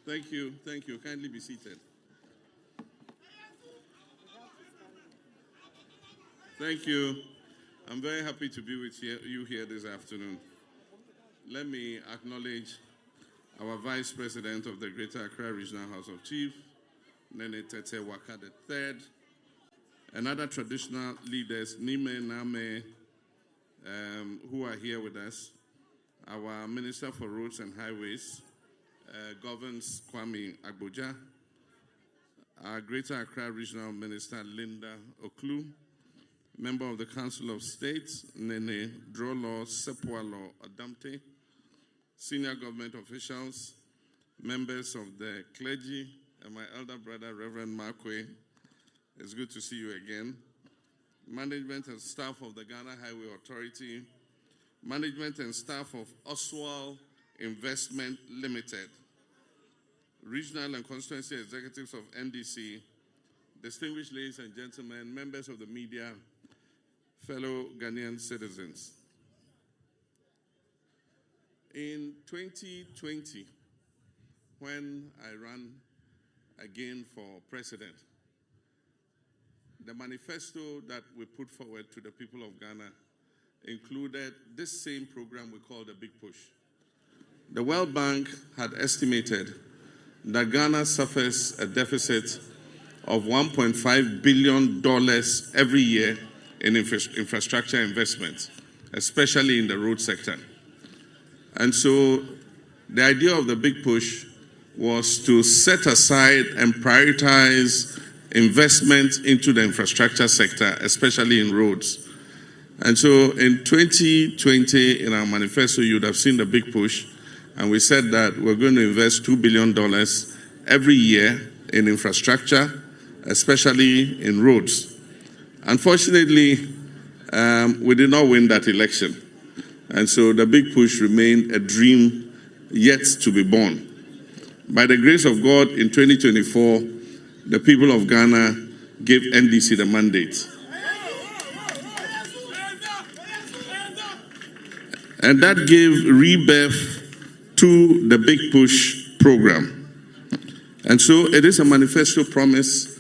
Thank you. Thank you. Kindly be seated. Thank you. I'm very happy to be with you here this afternoon. Let me acknowledge our Vice President of the Greater Accra Regional House of Chiefs, Nene Tete Waka III, and other traditional leaders, Nime Name, who are here with us. Our Minister for Roads and Highways, Governs Kwame Agboja, our Greater Accra Regional Minister, Linda Oklu, Member of the Council of State, Nene Drolo Sepualo Adamte, senior government officials, members of the clergy, and my elder brother, Reverend Markwe. It's good to see you again. Management and staff of the Ghana Highway Authority, management and staff of Oswald Investment Limited, regional and constituency executives of NDC, distinguished ladies and gentlemen, members of the media, fellow Ghanaian citizens. In 2020, when I ran again for president, the manifesto that we put forward to the people of Ghana included this same program we call the Big Push. The World Bank had estimated that Ghana suffers a deficit of $1.5 billion every year in infrastructure investments, especially in the road sector. And so the idea of the Big Push was to set aside and prioritize investment into the infrastructure sector, especially in roads. And so in 2020, in our manifesto, you would have seen the Big Push, and we said that we're going to invest $2 billion every year in infrastructure, especially in roads. Unfortunately, we did not win that election. And so the Big Push remained a dream yet to be born. By the grace of God, in 2024, the people of Ghana gave NDC the mandate. And that gave rebirth to the Big Push program. And so it is a manifesto promise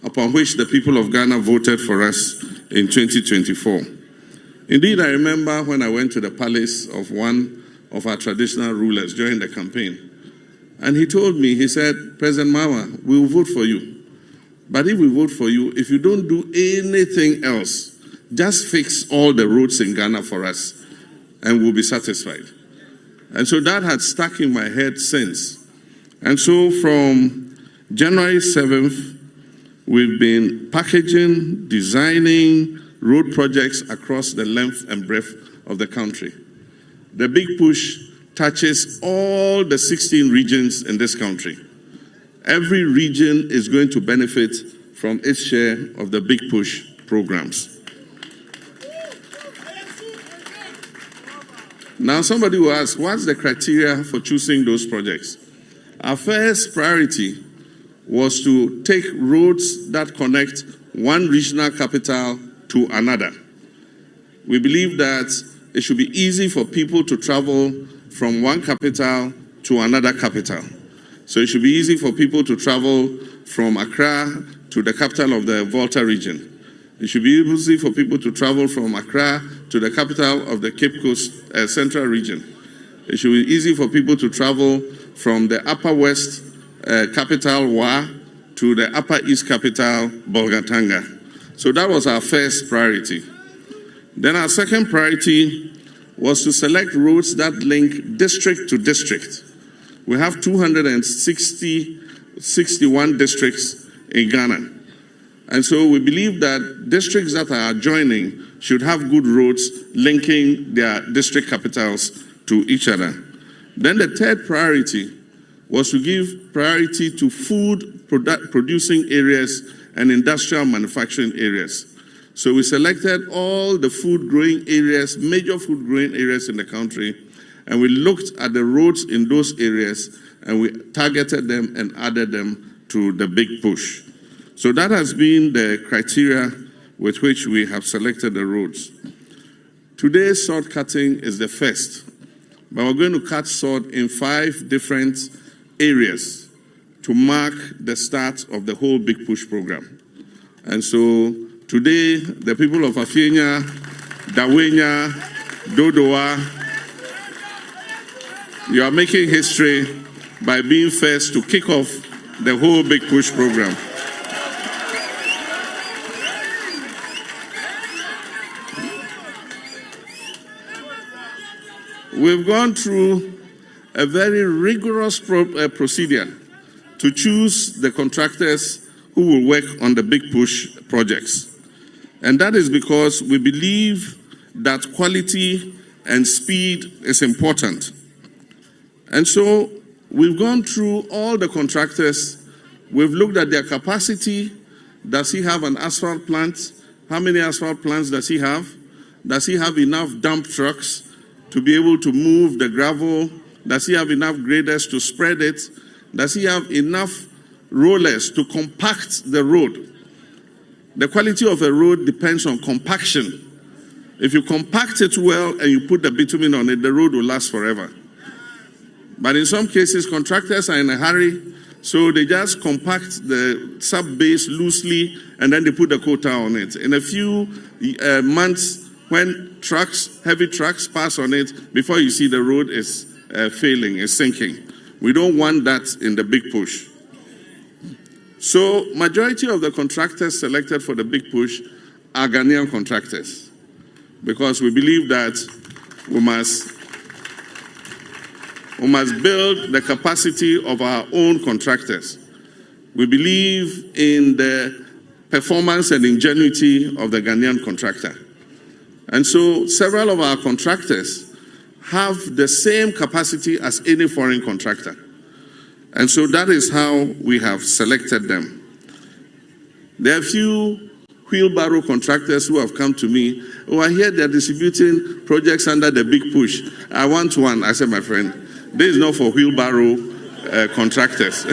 upon which the people of Ghana voted for us in 2024. Indeed, I remember when I went to the palace of one of our traditional rulers during the campaign. And he told me, he said, President Mahama, we will vote for you. But if we vote for you, if you don't do anything else, just fix all the roads in Ghana for us, and we'll be satisfied. And so that had stuck in my head since. And so from January 7th, we've been packaging, designing road projects across the length and breadth of the country. The Big Push touches all the 16 regions in this country. Every region is going to benefit from its share of the Big Push programs. Now somebody will ask, what's the criteria for choosing those projects? Our first priority was to take roads that connect one regional capital to another. We believe that it should be easy for people to travel from one capital to another capital. So it should be easy for people to travel from Accra to the capital of the Volta region. It should be easy for people to travel from Accra to the capital of the Cape Coast Central region. It should be easy for people to travel from the Upper West capital, Wa, to the Upper East capital, Bolgatanga. So that was our first priority. Then our second priority was to select roads that link district to district. We have 261 districts in Ghana. And so we believe that districts that are adjoining should have good roads linking their district capitals to each other. Then the third priority was to give priority to food producing areas and industrial manufacturing areas. So we selected all the food growing areas, major food growing areas in the country, and we looked at the roads in those areas and we targeted them and added them to the Big Push. So that has been the criteria with which we have selected the roads. Today's sword cutting is the first, but we're going to cut sword in 5 different areas to mark the start of the whole Big Push program. And so today, the people of Afienya, Dawenya, Dodowa, you are making history by being first to kick off the whole Big Push program. We've gone through a very rigorous procedure to choose the contractors who will work on the Big Push projects. And that is because we believe that quality and speed is important. And so we've gone through all the contractors. We've looked at their capacity. Does he have an asphalt plant? How many asphalt plants does he have? Does he have enough dump trucks to be able to move the gravel? Does he have enough graders to spread it? Does he have enough rollers to compact the road? The quality of a road depends on compaction. If you compact it well and you put the bitumen on it, the road will last forever. But in some cases, contractors are in a hurry, so they just compact the sub-base loosely and then they put the quota on it. In a few months, when heavy trucks pass on it, before you see the road is failing, is sinking. We don't want that in the Big Push. So, majority of the contractors selected for the Big Push are Ghanaian contractors, because we believe that we must build the capacity of our own contractors. We believe in the performance and ingenuity of the Ghanaian contractor. And so several of our contractors have the same capacity as any foreign contractor. And so that is how we have selected them. There are a few wheelbarrow contractors who have come to me. Oh, I hear they're distributing projects under the Big Push. I want one. I said, my friend, this is not for wheelbarrow contractors.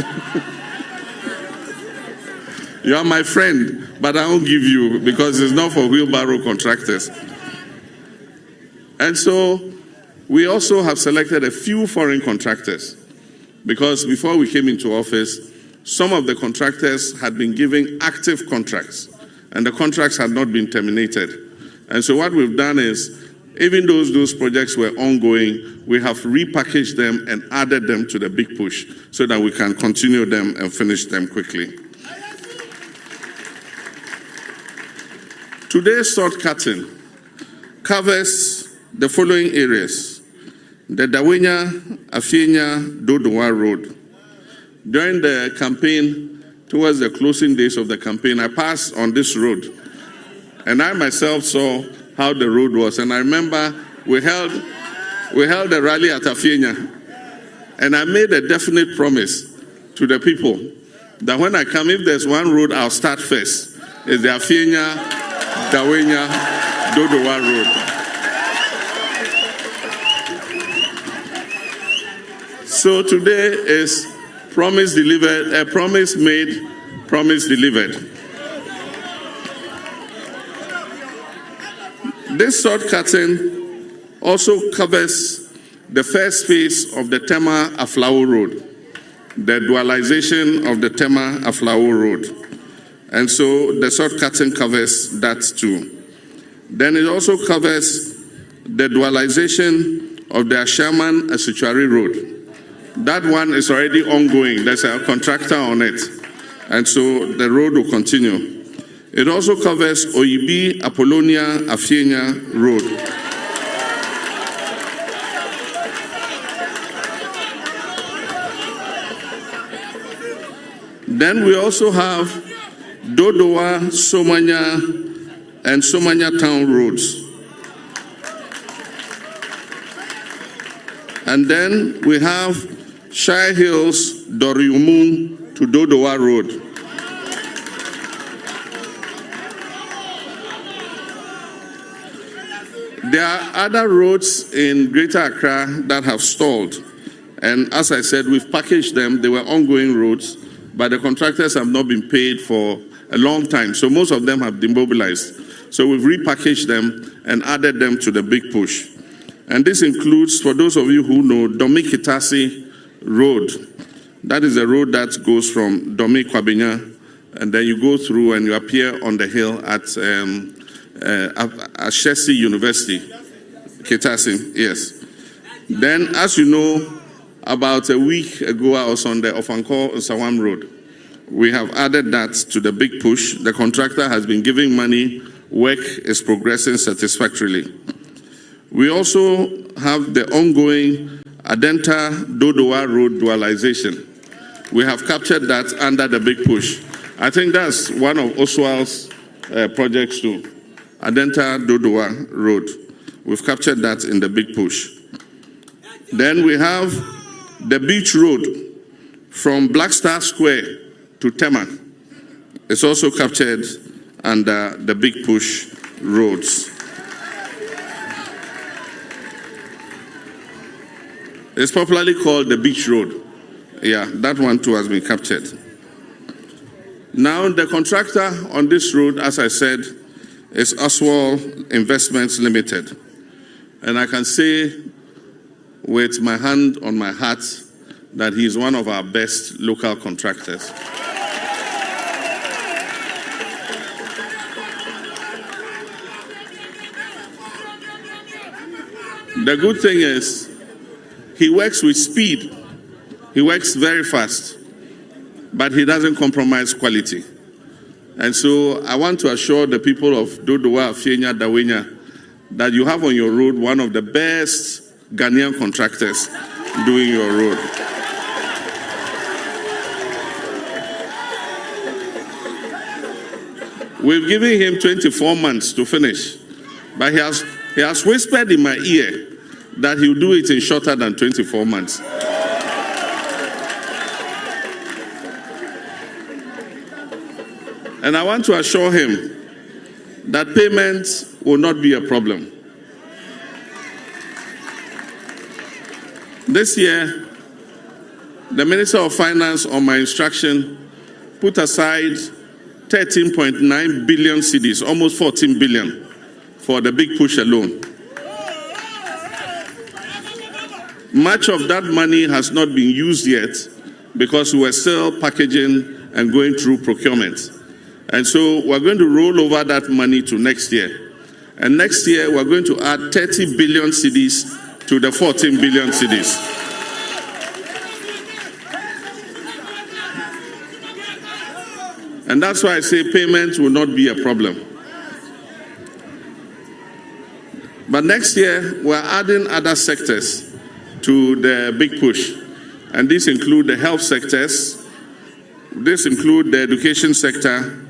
You are my friend, but I won't give you because it's not for wheelbarrow contractors. And so we also have selected a few foreign contractors, because before we came into office, some of the contractors had been given active contracts and the contracts had not been terminated. And so what we've done is, even though those projects were ongoing, we have repackaged them and added them to the Big Push so that we can continue them and finish them quickly. Today's shortcutting covers the following areas: the Dawenya, Afienya, Dodowa Road. During the campaign, towards the closing days of the campaign, I passed on this road, and I myself saw how the road was. And I remember we held a rally at Afienya, and I made a definite promise to the people that when I come, if there's one road I'll start first, is the Afienya, Dawenya, Dodowa Road. So today is promise delivered, promise made, promise delivered. This shortcutting also covers the first phase of the Tema-Aflao Road, the dualization of the Tema-Aflao Road. And so the shortcutting covers that too. Then it also covers the dualization of the Ashaman-Asuchari Road. That one is already ongoing. There's a contractor on it. And so the road will continue. It also covers Oyibi, Apollonia, Afienya Road. Then we also have Dodowa, Somanya, and Somanya Town Roads. And then we have Shire Hills, Doriumun to Dodowa Road. There are other roads in Greater Accra that have stalled. And as I said, we've packaged them. They were ongoing roads, but the contractors have not been paid for a long time. So most of them have demobilized. So we've repackaged them and added them to the Big Push. And this includes, for those of you who know, Domikitasi Road, That is a road that goes from Dome Kwabenya, and then you go through and you appear on the hill at Ashesi University, Kitasim, yes. Then, as you know, about a week ago, I was on the Ofanko Sawam Road. We have added that to the big push. The contractor has been giving money. Work is progressing satisfactorily. We also have the ongoing Adenta Dodowa Road dualization. We have captured that under the big push. I think that's one of Oswald's projects too. Adenta Dodowa Road. We've captured that in the big push. Then we have the beach road from Black Star Square to Tema. It's also captured under the big push roads. It's popularly called the beach road. Yeah, that one too has been captured. Now the contractor on this road, as I said, is Oswald Investments Limited. And I can say with my hand on my heart that he is one of our best local contractors. The good thing is he works with speed. He works very fast, but he doesn't compromise quality. And so I want to assure the people of Dodowa, Fienya, Dawenya that you have on your road one of the best Ghanaian contractors doing your road. We've given him 24 months to finish, but he has whispered in my ear that he'll do it in shorter than 24 months. And I want to assure him that payment will not be a problem. This year, the Minister of Finance, on my instruction, put aside 13.9 billion cedis, almost 14 billion, for the big push alone. Much of that money has not been used yet because we were still packaging and going through procurement. And so we're going to roll over that money to next year. And next year, we're going to add 30 billion cedis to the 14 billion cedis. And that's why I say payment will not be a problem. But next year, we're adding other sectors to the big push. And these include the health sectors. This includes the education sector.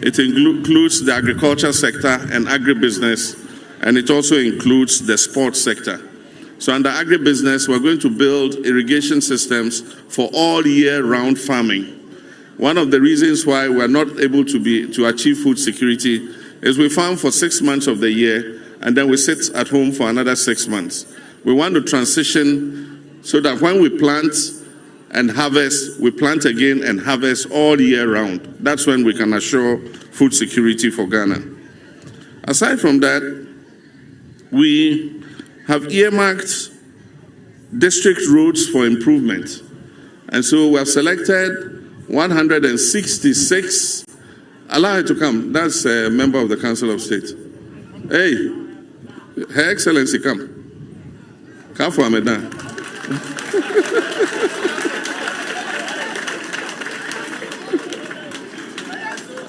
It includes the agriculture sector and agribusiness. And it also includes the sports sector. So under agribusiness, we're going to build irrigation systems for all year-round farming. One of the reasons why we're not able to achieve food security is we farm for 6 months of the year, and then we sit at home for another 6 months. We want to transition so that when we plant and harvest, we plant again and harvest all year round. That's when we can assure food security for Ghana. Aside from that, we have earmarked district roads for improvement. And so we have selected 166. Allow her to come. That's a member of the Council of State. Hey, Her Excellency, come. Come for Amedan.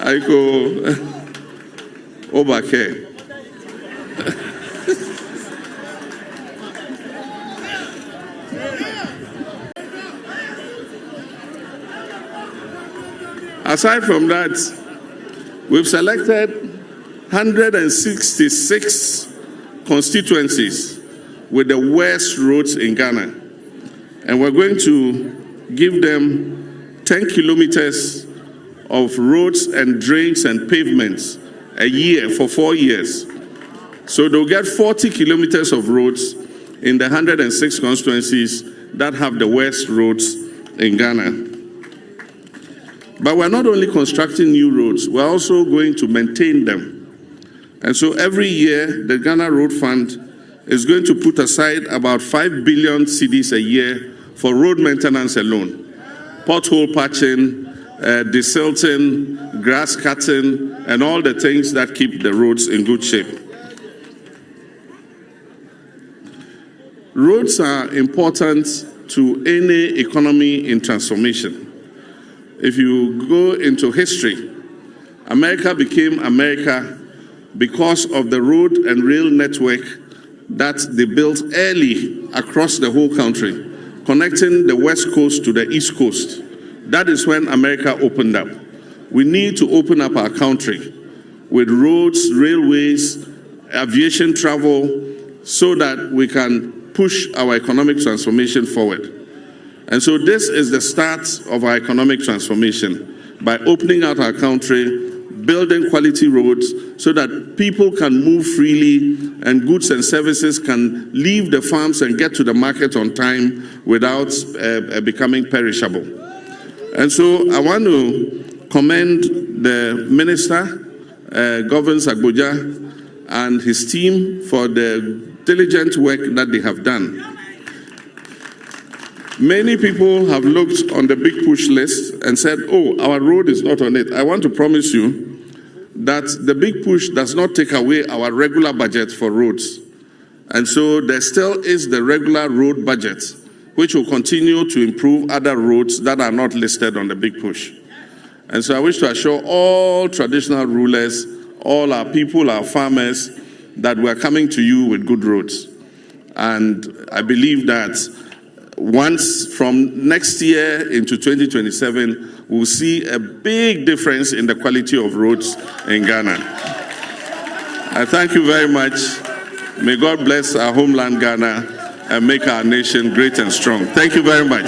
I go over here. Aside from that, we've selected 166 constituencies with the worst roads in Ghana. And we're going to give them 10 kilometers of roads and drains and pavements a year for 4 years. So they'll get 40 kilometers of roads in the 106 constituencies that have the worst roads in Ghana. But we're not only constructing new roads, we're also going to maintain them. And so every year, the Ghana Road Fund is going to put aside about 5 billion cedis a year for road maintenance alone. pothole patching, desilting, grass cutting, and all the things that keep the roads in good shape. Roads are important to any economy in transformation. If you go into history, America became America because of the road and rail network that they built early across the whole country, connecting the West Coast to the East Coast. That is when America opened up. We need to open up our country with roads, railways, aviation travel, so that we can push our economic transformation forward. And so this is the start of our economic transformation, by opening out our country, building quality roads so that people can move freely and goods and services can leave the farms and get to the market on time without becoming perishable. And so I want to commend the minister, Governor Agboja, and his team for the diligent work that they have done. Many people have looked on the big push list and said, oh, our road is not on it. I want to promise you that the big push does not take away our regular budget for roads. And so there still is the regular road budget, which will continue to improve other roads that are not listed on the big push. And so I wish to assure all traditional rulers, all our people, our farmers, that we are coming to you with good roads. And I believe that once from next year into 2027, we'll see a big difference in the quality of roads in Ghana. I thank you very much. May God bless our homeland Ghana and make our nation great and strong. Thank you very much.